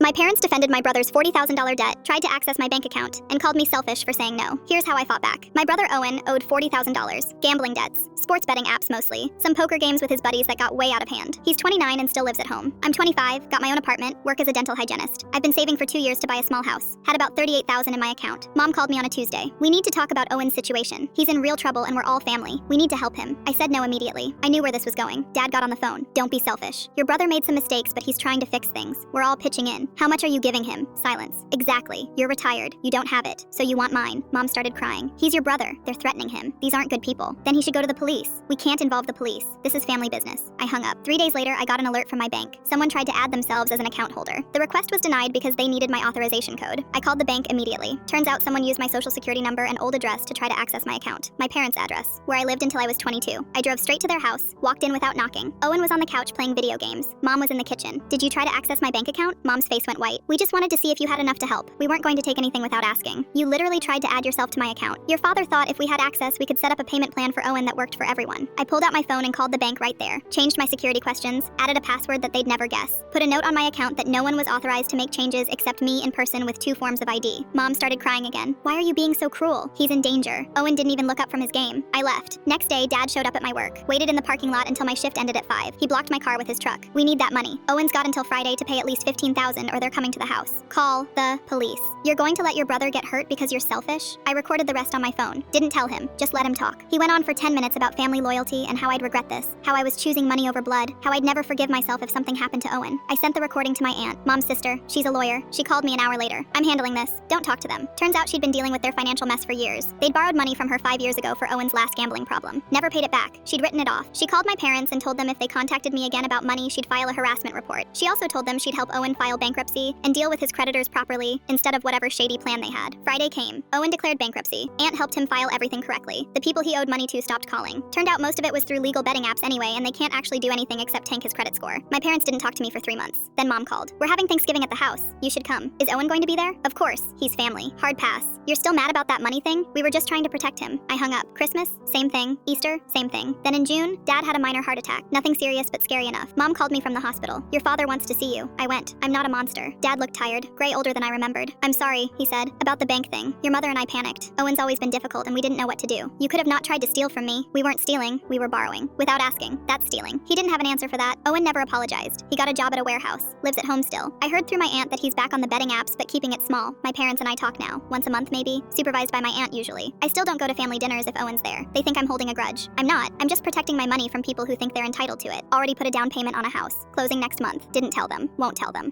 My parents defended my brother's $40,000 debt, tried to access my bank account, and called me selfish for saying no. Here's how I fought back. My brother Owen owed $40,000. Gambling debts, sports betting apps mostly, some poker games with his buddies that got way out of hand. He's 29 and still lives at home. I'm 25, got my own apartment, work as a dental hygienist. I've been saving for 2 years to buy a small house. Had about $38,000 in my account. Mom called me on a Tuesday. We need to talk about Owen's situation. He's in real trouble and we're all family. We need to help him. I said no immediately. I knew where this was going. Dad got on the phone. Don't be selfish. Your brother made some mistakes, but he's trying to fix things. We're all pitching in. How much are you giving him? Silence. Exactly. You're retired. You don't have it. So you want mine. Mom started crying. He's your brother. They're threatening him. These aren't good people. Then he should go to the police. We can't involve the police. This is family business. I hung up. 3 days later, I got an alert from my bank. Someone tried to add themselves as an account holder. The request was denied because they needed my authorization code. I called the bank immediately. Turns out someone used my social security number and old address to try to access my account. My parents' address, where I lived until I was 22. I drove straight to their house, walked in without knocking. Owen was on the couch playing video games. Mom was in the kitchen. Did you try to access my bank account? Mom's face went white. We just wanted to see if you had enough to help. We weren't going to take anything without asking. You literally tried to add yourself to my account. Your father thought if we had access, we could set up a payment plan for Owen that worked for everyone. I pulled out my phone and called the bank right there. Changed my security questions, added a password that they'd never guess. Put a note on my account that no one was authorized to make changes except me in person with 2 forms of ID. Mom started crying again. Why are you being so cruel? He's in danger. Owen didn't even look up from his game. I left. Next day, Dad showed up at my work. Waited in the parking lot until my shift ended at 5. He blocked my car with his truck. We need that money. Owen's got until Friday to pay at least $15,000 or they're coming to the house. Call the police. You're going to let your brother get hurt because you're selfish? I recorded the rest on my phone. Didn't tell him. Just let him talk. He went on for 10 minutes about family loyalty and how I'd regret this. How I was choosing money over blood. How I'd never forgive myself if something happened to Owen. I sent the recording to my aunt, Mom's sister. She's a lawyer. She called me an hour later. I'm handling this. Don't talk to them. Turns out she'd been dealing with their financial mess for years. They'd borrowed money from her 5 years ago for Owen's last gambling problem. Never paid it back. She'd written it off. She called my parents and told them if they contacted me again about money, she'd file a harassment report. She also told them she'd help Owen file bankruptcy and deal with his creditors properly instead of whatever shady plan they had. Friday came. Owen declared bankruptcy. Aunt helped him file everything correctly. The people he owed money to stopped calling. Turned out most of it was through legal betting apps anyway, and they can't actually do anything except tank his credit score. My parents didn't talk to me for 3 months. Then Mom called. We're having Thanksgiving at the house. You should come. Is Owen going to be there? Of course. He's family. Hard pass. You're still mad about that money thing? We were just trying to protect him. I hung up. Christmas? Same thing. Easter? Same thing. Then in June, Dad had a minor heart attack. Nothing serious but scary enough. Mom called me from the hospital. Your father wants to see you. I went. I'm not a monster. Dad looked tired. Gray older than I remembered. I'm sorry, he said. About the bank thing. Your mother and I panicked. Owen's always been difficult and we didn't know what to do. You could have not tried to steal from me. We weren't stealing. We were borrowing. Without asking. That's stealing. He didn't have an answer for that. Owen never apologized. He got a job at a warehouse. Lives at home still. I heard through my aunt that he's back on the betting apps but keeping it small. My parents and I talk now. Once a month maybe. Supervised by my aunt usually. I still don't go to family dinners if Owen's there. They think I'm holding a grudge. I'm not. I'm just protecting my money from people who think they're entitled to it. Already put a down payment on a house. Closing next month. Didn't tell them. Won't tell them.